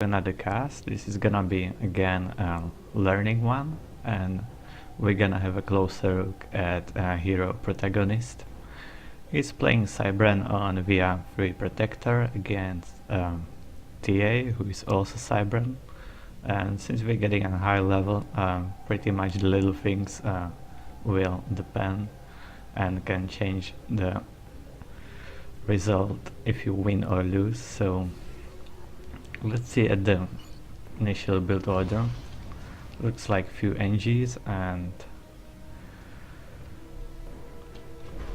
Another cast. This is gonna be again a learning one, and we're gonna have a closer look at HiroProtagonist. He's playing Cybran on via Free Protector against TA, who is also Cybran. And since we're getting a high level, pretty much the little things will depend and can change the result if you win or lose. So let's see at the initial build order. Looks like few NGs and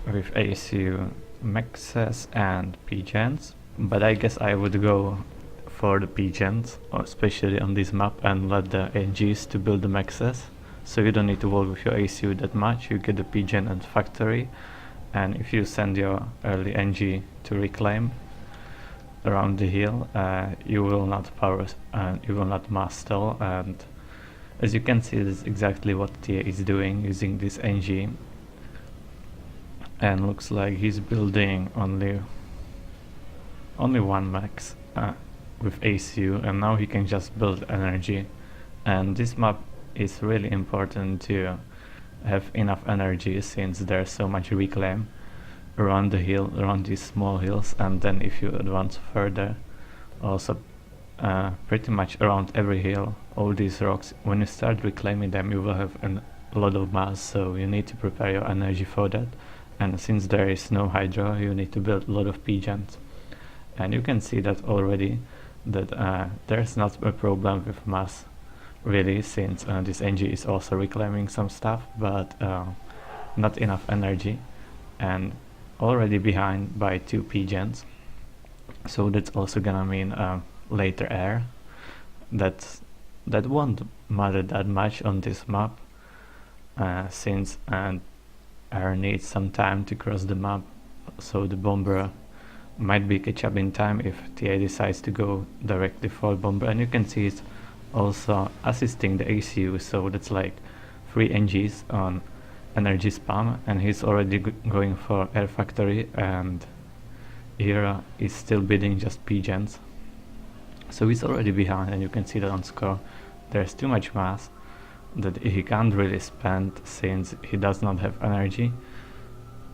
with ASU Maxes and PGens, but I guess I would go for the PGens, especially on this map, and let the NGs to build the Maxes, so you don't need to work with your ASU that much. You get the PGen and factory, and if you send your early NG to reclaim around the hill, you will not mass stall, and as you can see, this is exactly what TA is doing using this NG, and looks like he's building only one max with ACU, and now he can just build energy. And this map is really important to have enough energy, since there's so much reclaim around the hill, around these small hills, and then if you advance further, also pretty much around every hill, all these rocks, when you start reclaiming them, you will have a lot of mass, so you need to prepare your energy for that. And since there is no hydro, you need to build a lot of PGens, and you can see that already that there's not a problem with mass really, since this NG is also reclaiming some stuff, but not enough energy, and already behind by 2 PGens. So that's also gonna mean later air. That won't matter that much on this map, since air needs some time to cross the map, so the bomber might be catch up in time if TA decides to go directly for bomber. And you can see it's also assisting the ACU, so that's like 3 NGs on energy spam, and he's already going for air factory, and Hira is still bidding just PGens, so he's already behind, and you can see that on score there's too much mass that he can't really spend since he does not have energy.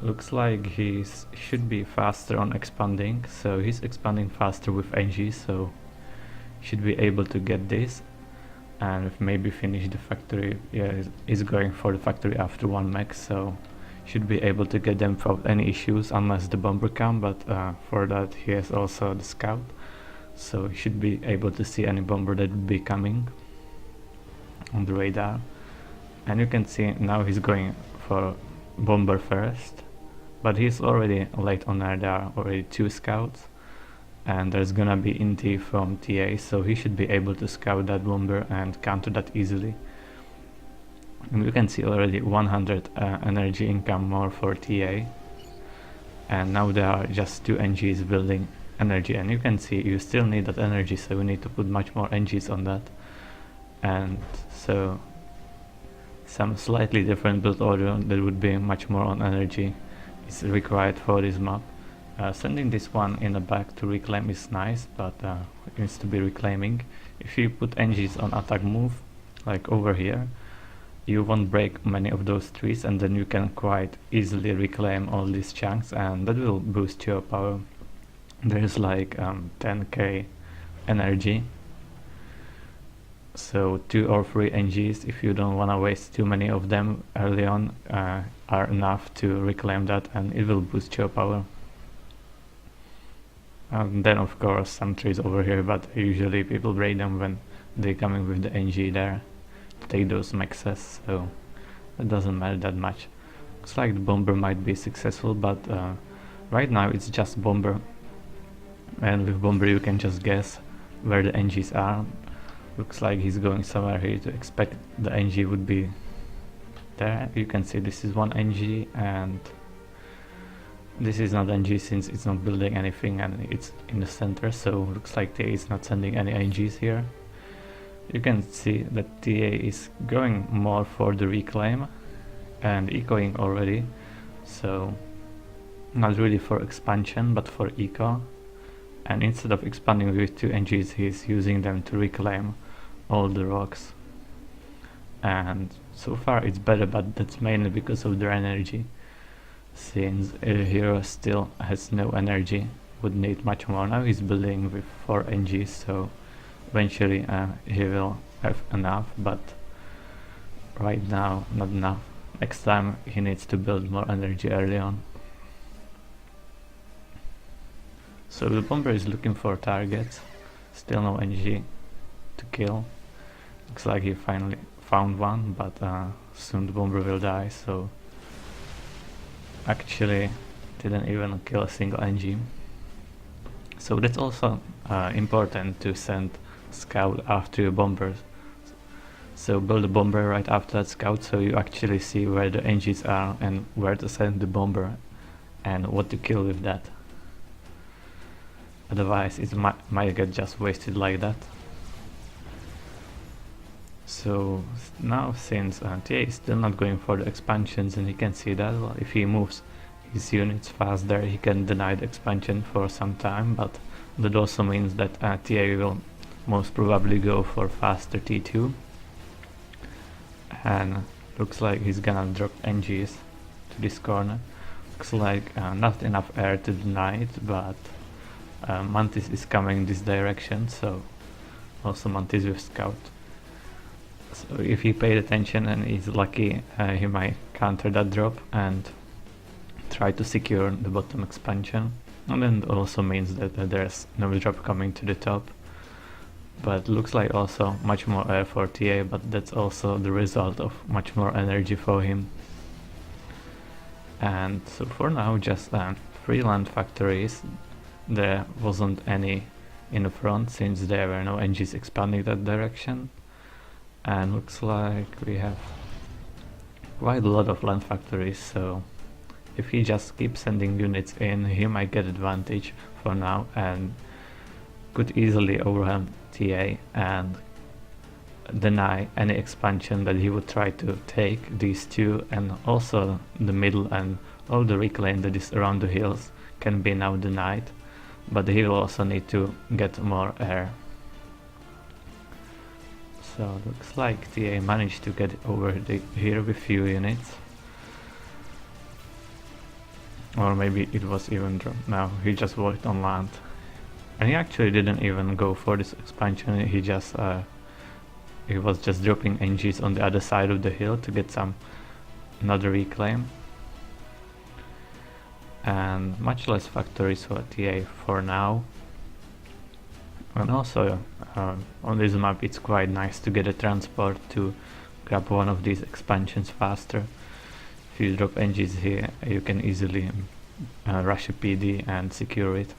Looks like he should be faster on expanding, so he's expanding faster with NG, so should be able to get this and maybe finish the factory. Yeah, he's going for the factory after 1 max, so should be able to get them without any issues unless the bomber come, but for that he has also the scout, so he should be able to see any bomber that would be coming on the radar. And you can see now he's going for bomber first, but he's already late on air. There are already 2 scouts, and there's gonna be Inti from TA, so he should be able to scout that bomber and counter that easily. And you can see already 100 energy income more for TA, and now there are just 2 NGs building energy, and you can see you still need that energy, so you need to put much more NGs on that. And so some slightly different build order that would be much more on energy is required for this map. Sending this one in the back to reclaim is nice, but it needs to be reclaiming. If you put NGs on attack move, like over here, you won't break many of those trees, and then you can quite easily reclaim all these chunks, and that will boost your power. There's like 10k energy, so 2 or 3 NGs, if you don't want to waste too many of them early on, are enough to reclaim that, and it will boost your power. Then of course some trees over here, but usually people break them when they're coming with the NG there to take those maxes, so it doesn't matter that much. Looks like the bomber might be successful, but right now it's just bomber, and with bomber you can just guess where the NGs are. Looks like he's going somewhere here to expect the NG would be there. You can see this is 1 NG, and this is not NG since it's not building anything and it's in the center, so looks like TA is not sending any NGs here. You can see that TA is going more for the reclaim and ecoing already, so not really for expansion but for eco. and instead of expanding with 2 NGs, he's using them to reclaim all the rocks. And so far it's better, but that's mainly because of their energy, since Hiro still has no energy, would need much more. Now he's building with 4 NGs, so eventually he will have enough, but right now not enough. Next time he needs to build more energy early on. So the bomber is looking for targets, still no NG to kill. Looks like he finally found one, but soon the bomber will die, so actually didn't even kill a single NG. So that's also important to send scout after your bombers. So build a bomber right after that scout, so you actually see where the NGs are and where to send the bomber and what to kill with that. Otherwise it might get just wasted like that. So now, since TA is still not going for the expansions, and he can see that, well, if he moves his units faster, he can deny the expansion for some time, but that also means that TA will most probably go for faster T2, and looks like he's gonna drop NGs to this corner. Looks like not enough air to deny it, but Mantis is coming this direction, so also Mantis with scout. So if he paid attention and is lucky, he might counter that drop and try to secure the bottom expansion. And then it also means that there's no drop coming to the top. But looks like also much more air for TA, but that's also the result of much more energy for him. And so for now, just 3 land factories. There wasn't any in the front, since there were no NGs expanding that direction. And looks like we have quite a lot of land factories, so if he just keeps sending units in, he might get advantage for now and could easily overwhelm TA and deny any expansion that he would try to take. These 2 and also the middle and all the reclaim that is around the hills can be now denied, but he will also need to get more air. So looks like TA managed to get over here with few units. Or maybe it was even dropped. No, he just worked on land. And he actually didn't even go for this expansion, he was just dropping NGs on the other side of the hill to get another reclaim. And much less factories for TA for now. And also on this map it's quite nice to get a transport to grab one of these expansions faster. If you drop NGs here, you can easily rush a PD and secure it.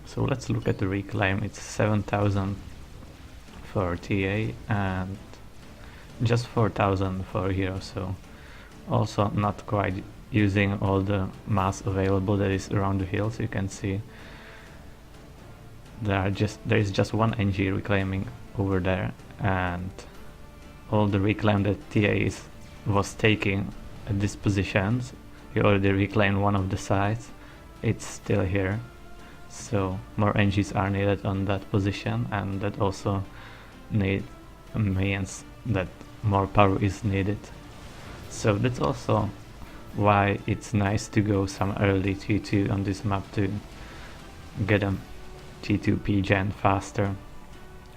So let's look at the reclaim. It's 7,000 for TA and just 4,000 for Hiro, so also not quite using all the mass available that is around the hills. You can see there is just 1 NG reclaiming over there, and all the reclaim that TA was taking at these positions, he already reclaimed one of the sides. It's still here, so more NGs are needed on that position, and that also means that more power is needed. So that's also why it's nice to go some early T2 on this map to get a T2 P-gen faster.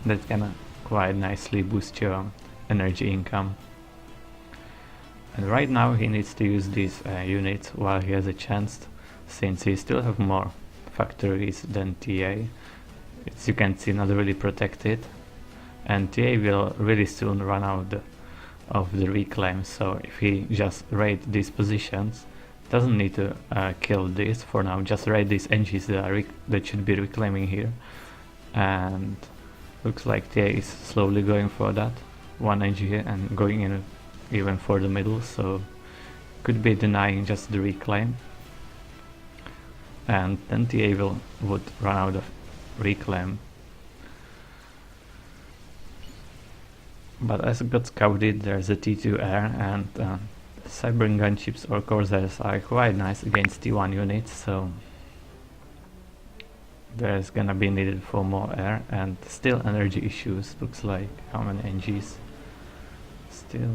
That can quite nicely boost your energy income. And right now he needs to use these units while he has a chance, since he still have more factories than TA. As you can see, not really protected, and TA will really soon run out of the reclaim. So if he just raid these positions, doesn't need to kill this for now, just raid these NGs that should be reclaiming here. And looks like TA is slowly going for that 1 NG here and going in even for the middle, so could be denying just the reclaim, and then TA would run out of reclaim. But as it got scouted, there's a T2 air, and Cyber gunships or Corsairs are quite nice against T1 units, so there's gonna be needed for more air, and still energy issues. Looks like how many NGs? Still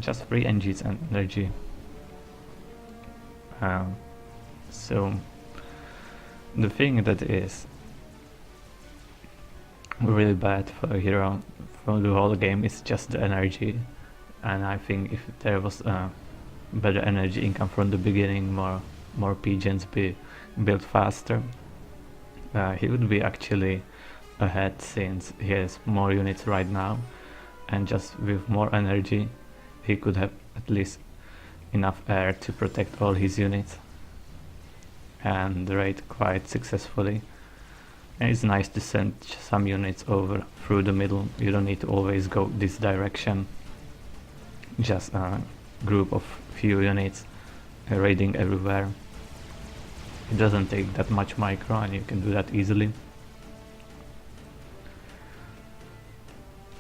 just 3 NGs and energy. So the thing that is really bad for Hero for the whole game is just the energy, and I think if there was better energy income from the beginning, more pigeons be built faster, he would be actually ahead, since he has more units right now, and just with more energy he could have at least enough air to protect all his units and raid quite successfully. And it's nice to send some units over through the middle. You don't need to always go this direction. Just a group of few units raiding everywhere. It doesn't take that much micro, and you can do that easily.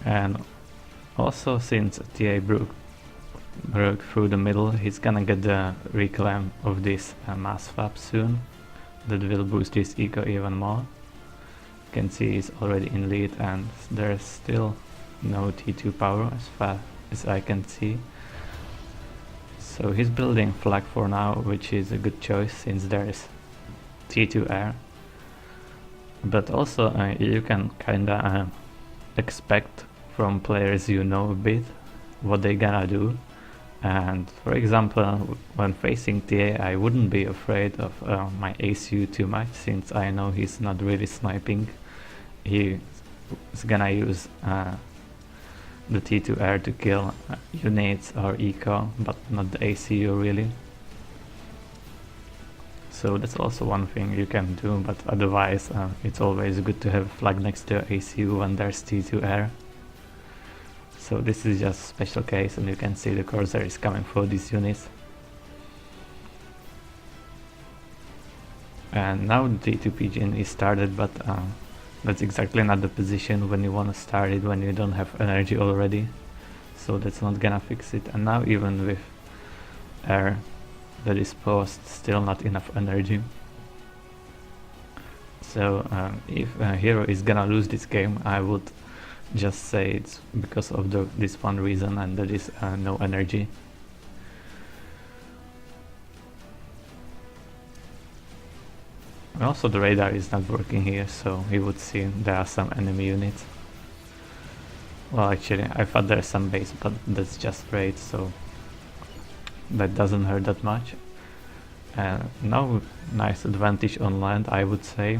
And also, since TA broke through the middle, he's gonna get the reclaim of this mass FAF soon. That will boost his eco even more. You can see he's already in lead, and there's still no T2 power as far as I can see. So he's building flag for now, which is a good choice since there is T2 air. But also you can kinda expect from players you know a bit what they gonna do. And for example, when facing TA, I wouldn't be afraid of my ACU too much, since I know he's not really sniping. He's gonna use the T2 air to kill units or eco, but not the ACU really. So that's also one thing you can do, but otherwise it's always good to have flag next to ACU when there's T2 air. So this is just a special case, and you can see the cursor is coming for these units. And now the T2 pigeon is started, but that's exactly not the position when you want to start it when you don't have energy already. So that's not gonna fix it. And now even with air that is paused, still not enough energy. So if Hero is gonna lose this game, I would just say it's because of this one reason, and that is no energy. Also the radar is not working here, so he would see there are some enemy units. Well, actually I thought there's some base, but that's just raid, so that doesn't hurt that much. Now nice advantage on land, I would say,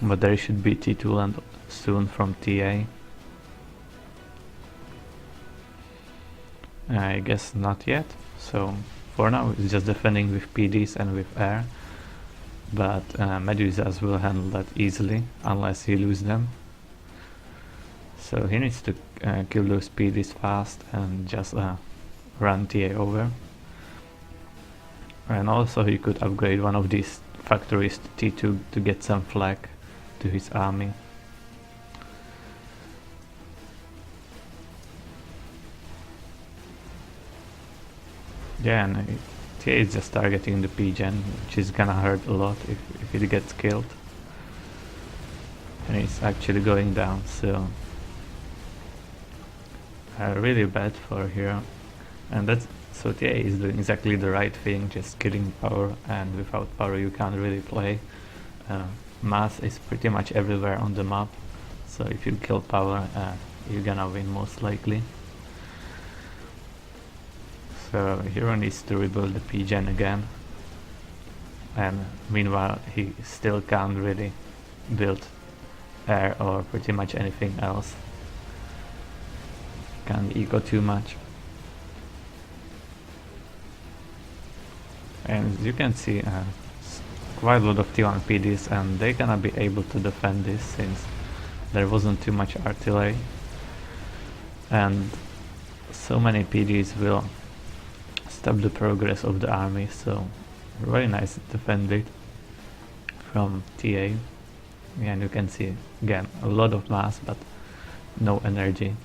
but there should be T2 land soon from TA. I guess not yet, so for now it's just defending with PDs and with air, but Medusas will handle that easily unless he loses them. So he needs to kill those PDs fast and just run TA over. And also he could upgrade one of these factories to T2 to get some flag to his army. Yeah, and TA is just targeting the pigeon, which is gonna hurt a lot if it gets killed. And it's actually going down, so really bad for Hero. And that's so TA is doing exactly the right thing, just killing power, and without power you can't really play. Mass is pretty much everywhere on the map, so if you kill power you're gonna win most likely. So Hero needs to rebuild the pigeon again, and meanwhile he still can't really build air or pretty much anything else. Can't eco too much. And as you can see, quite a lot of T1 PDs, and they're gonna be able to defend this since there wasn't too much artillery, and so many PDs will stop the progress of the army. So very nice defended from TA. And you can see again a lot of mass but no energy.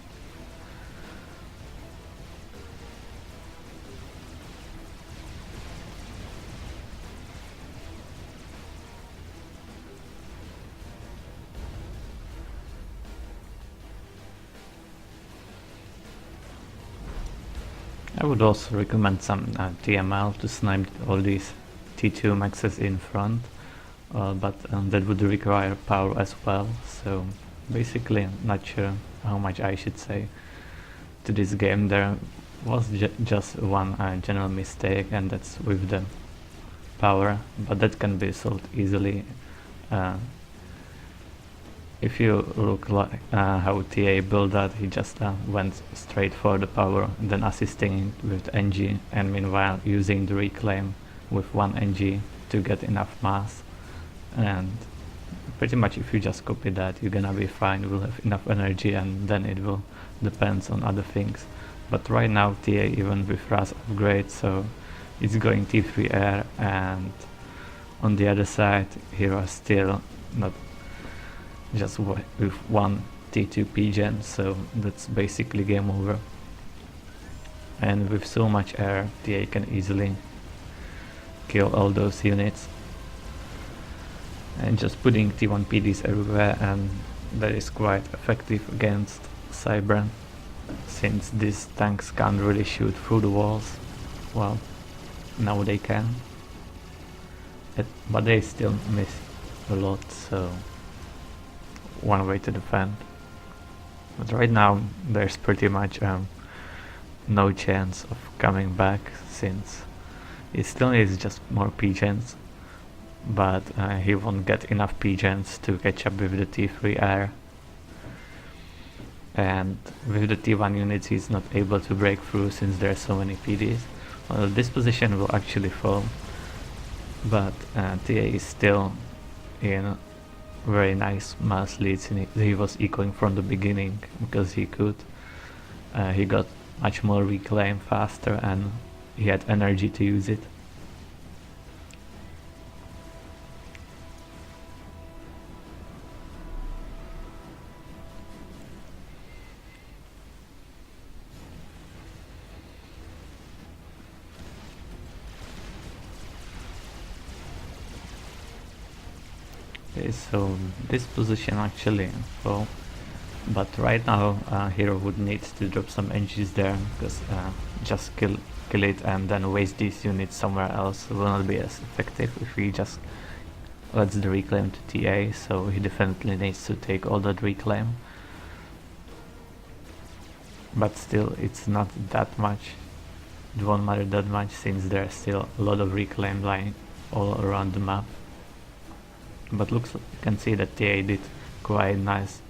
I would also recommend some TML to snipe all these T2 maxes in front, but that would require power as well, so basically not sure how much I should say to this game. There was just one general mistake, and that's with the power, but that can be solved easily. If you look like how TA built that, he just went straight for the power, then assisting with NG, and meanwhile using the reclaim with one NG to get enough mass. And pretty much if you just copy that, you're gonna be fine, you will have enough energy, and then it will depends on other things. But right now TA even with RAS upgrade, so it's going T3 air, and on the other side Hero still not just with one T2 P-gen, so that's basically game over. And with so much air, TA can easily kill all those units. And just putting T1 PDs everywhere, and that is quite effective against Cybran, since these tanks can't really shoot through the walls. Well, now they can, but they still miss a lot, so one way to defend. But right now there's pretty much no chance of coming back, since it still needs just more P-gens, but he won't get enough P-gens to catch up with the T3 air, and with the T1 units he's not able to break through since there are so many PDs. Well, this position will actually fall, but TA is still in very nice mass leads. He was ecoing from the beginning because he could. He got much more reclaim faster, and he had energy to use it. Okay, so this position actually fell, but right now Hero would need to drop some NGs there, because just kill it and then waste these units somewhere else will not be as effective if he just lets the reclaim to TA, so he definitely needs to take all that reclaim. But still, it's not that much. It won't matter that much, since there's still a lot of reclaim lying all around the map. But you can see that TA did quite nice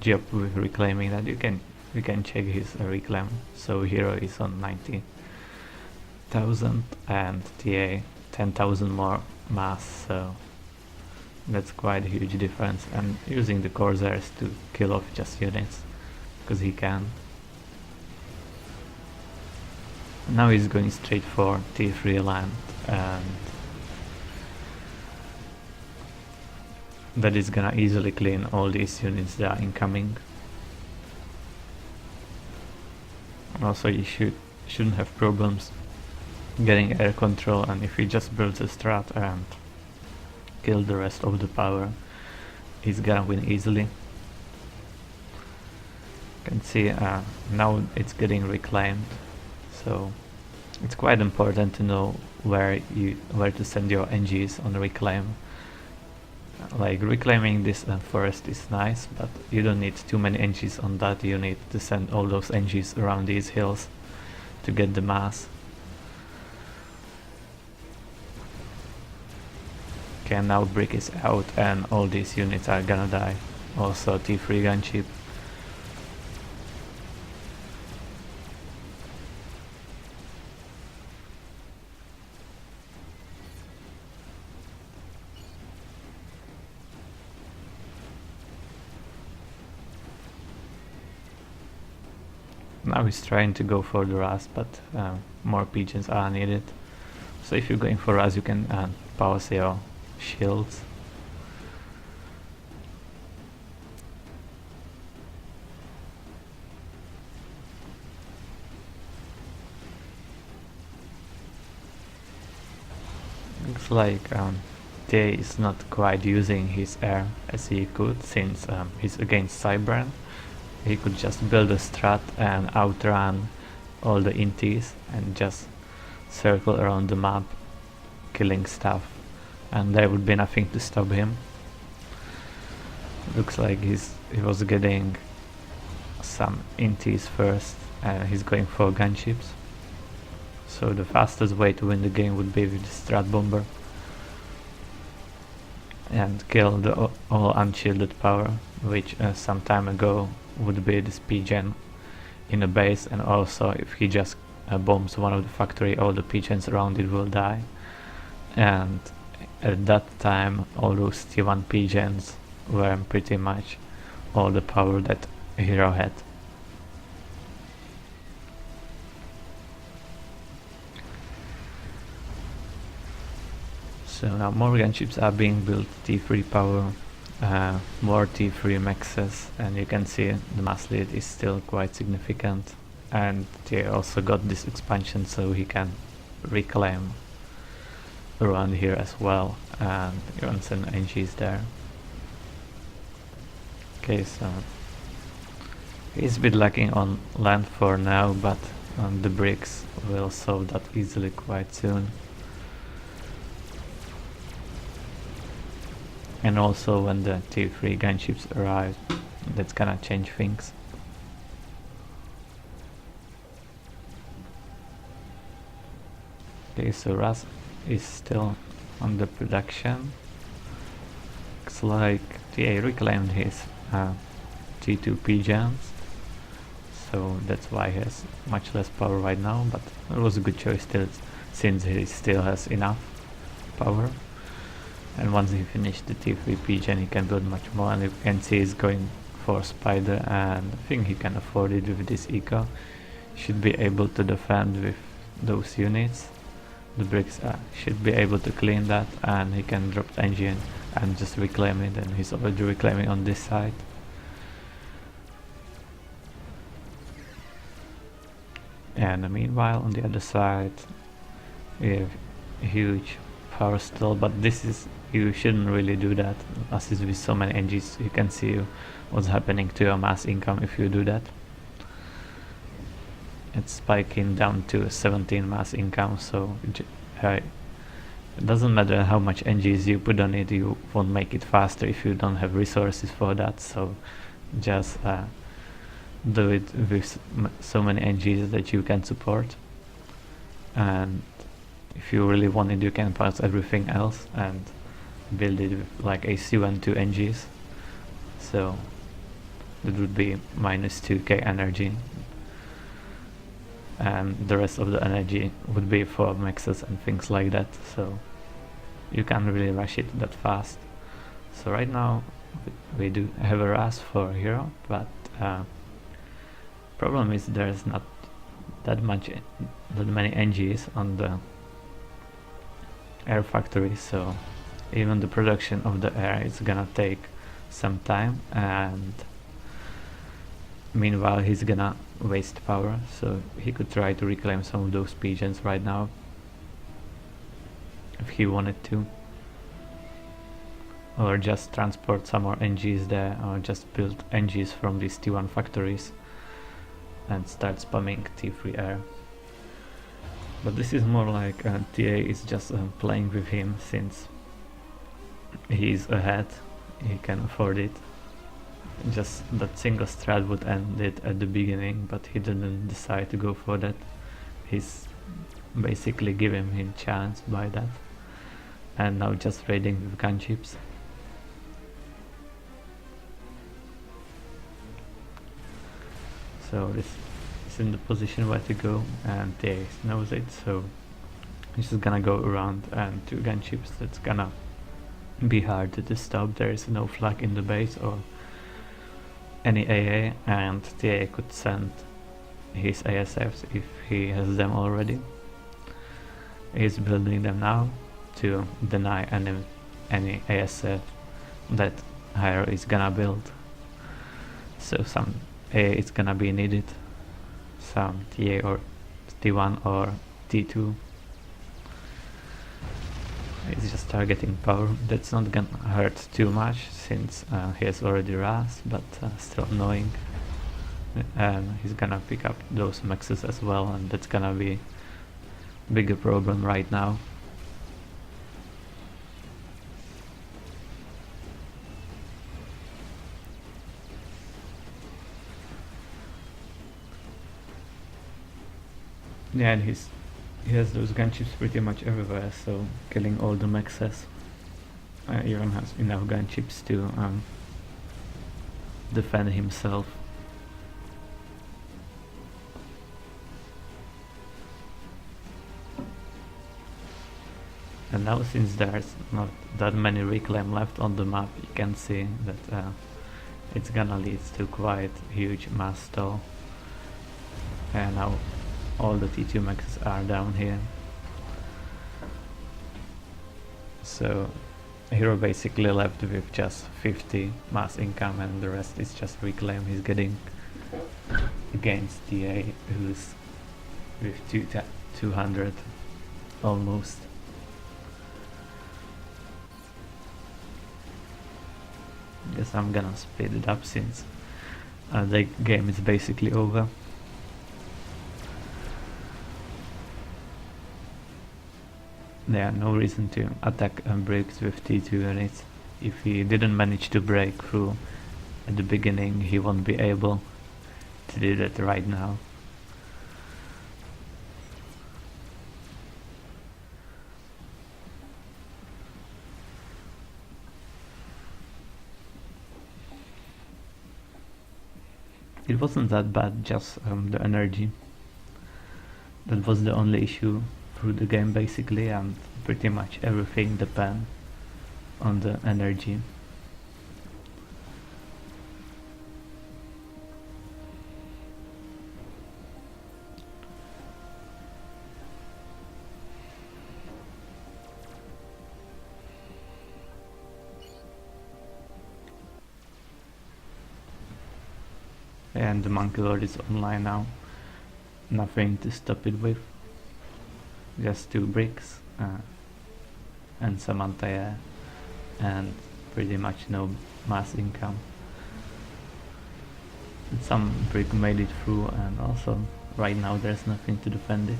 job with reclaiming that. You can check his reclaim. So Hero is on 90,000 and TA 10,000 more mass, so that's quite a huge difference. And using the Corsairs to kill off just units, because he can. Now he's going straight for T3 land, and that is gonna easily clean all these units that are incoming. Also, you shouldn't have problems getting air control, and if he just builds a strat and kill the rest of the power, he's gonna win easily. You can see now it's getting reclaimed, so it's quite important to know where to send your NGs on reclaim. Like reclaiming this forest is nice, but you don't need too many NGs on that. You need to send all those NGs around these hills to get the mass. Okay, now Brick is out and all these units are gonna die. Also T3 gunship. Now he's trying to go for the Ras, but more pigeons are needed. So if you're going for Ras, you can pause your shields. Looks like Tay is not quite using his air as he could, since he's against Cybran. He could just build a strat and outrun all the inties and just circle around the map, killing stuff, and there would be nothing to stop him. Looks like he was getting some inties first, and he's going for gunships. So the fastest way to win the game would be with the Strat Bomber and kill the all unshielded power, which some time ago would be this PGen in a base, and also if he just bombs one of the factory, all the PGens around it will die. And at that time all those T1 PGens were pretty much all the power that Hero had. So now more gunships are being built, T3 power, more T3 maxes, and you can see the mass lead is still quite significant, and they also got this expansion so he can reclaim around here as well, and even some NGs there. Okay, so he's a bit lacking on land for now, but the bricks will solve that easily quite soon. And also when the T3 gunships arrive, that's gonna change things. Okay, so Ras is still under production. Looks like TA reclaimed his T2 PGens, so that's why he has much less power right now, but it was a good choice still, since he still has enough power. And once he finished the T3 PGen, he can build much more, and you can see he's going for Spider, and I think he can afford it with this eco. Should be able to defend with those units. The bricks should be able to clean that, and he can drop the engine and just reclaim it, and he's already reclaiming on this side. And meanwhile on the other side we have huge power still, but this is, you shouldn't really do that, as is with so many NGs. You can see what's happening to your mass income if you do that. It's spiking down to 17 mass income, so it doesn't matter how much NGs you put on it, you won't make it faster if you don't have resources for that. So just do it with so many NGs that you can support, and if you really want it, you can pause everything else and build it with like a C1 2 NGs, so that would be minus 2k energy, and the rest of the energy would be for maxes and things like that, so you can't really rush it that fast. So right now we do have a RAS for Hero, but problem is there's not that many NGs on the air factory, so even the production of the air is gonna take some time, and meanwhile he's gonna waste power, so he could try to reclaim some of those PGens right now if he wanted to, or just transport some more NGs there, or just build NGs from these T1 factories and start spamming T3 air. But this is more like TA is just playing with him, since he's ahead, he can afford it. Just that single strat would end it at the beginning, but he didn't decide to go for that. He's basically giving him chance by that, and now just raiding with gunships. So this is in the position where to go, and TA knows it, so he's just gonna go around and two gunships. That's gonna be hard to stop. There is no flag in the base or any AA, and TA could send his ASFs if he has them already. He's building them now to deny any ASF that Hiro is gonna build. So some AA is gonna be needed, some TA or T1 or T2. He's just targeting power. That's not gonna hurt too much since he has already RAS, but still annoying. and he's gonna pick up those maxes as well, and that's gonna be bigger problem right now. Yeah, and he has those gunships pretty much everywhere, so killing all the maxes. Even has enough gunships to defend himself. And now, since there's not that many reclaim left on the map, you can see that it's gonna lead to quite huge mass stall. And now all the T2 maxes are down here. So Hero basically left with just 50 mass income, and the rest is just reclaim he's getting against TA, who's with 200 almost. Guess I'm gonna speed it up since the game is basically over. There are no reason to attack and breaks with T2 units. If he didn't manage to break through at the beginning, he won't be able to do that right now. It wasn't that bad, just the energy. That was the only issue through the game basically, and pretty much everything depends on the energy. And the Monkey Lord is online now. Nothing to stop it with. Just 2 bricks and some anti-air, and pretty much no mass income. Some brick made it through, and also right now there's nothing to defend it.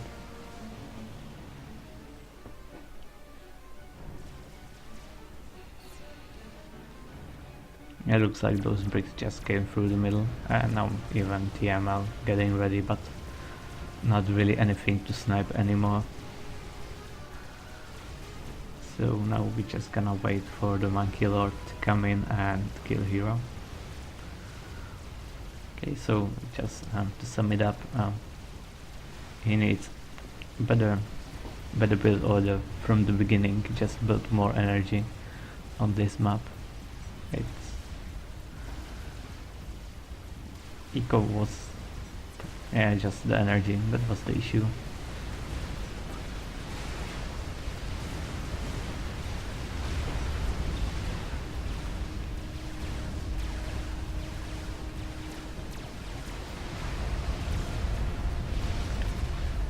It looks like those bricks just came through the middle, and now even TML getting ready, but not really anything to snipe anymore. So now we're just gonna wait for the Monkey Lord to come in and kill Hero. Okay, so just to sum it up, he needs better build order from the beginning. Just build more energy on this map. Eco was just the energy, that was the issue.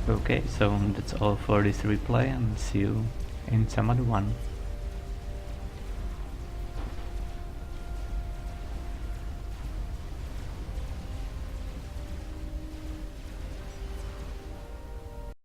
Okay, so that's all for this replay, and see you in some other one.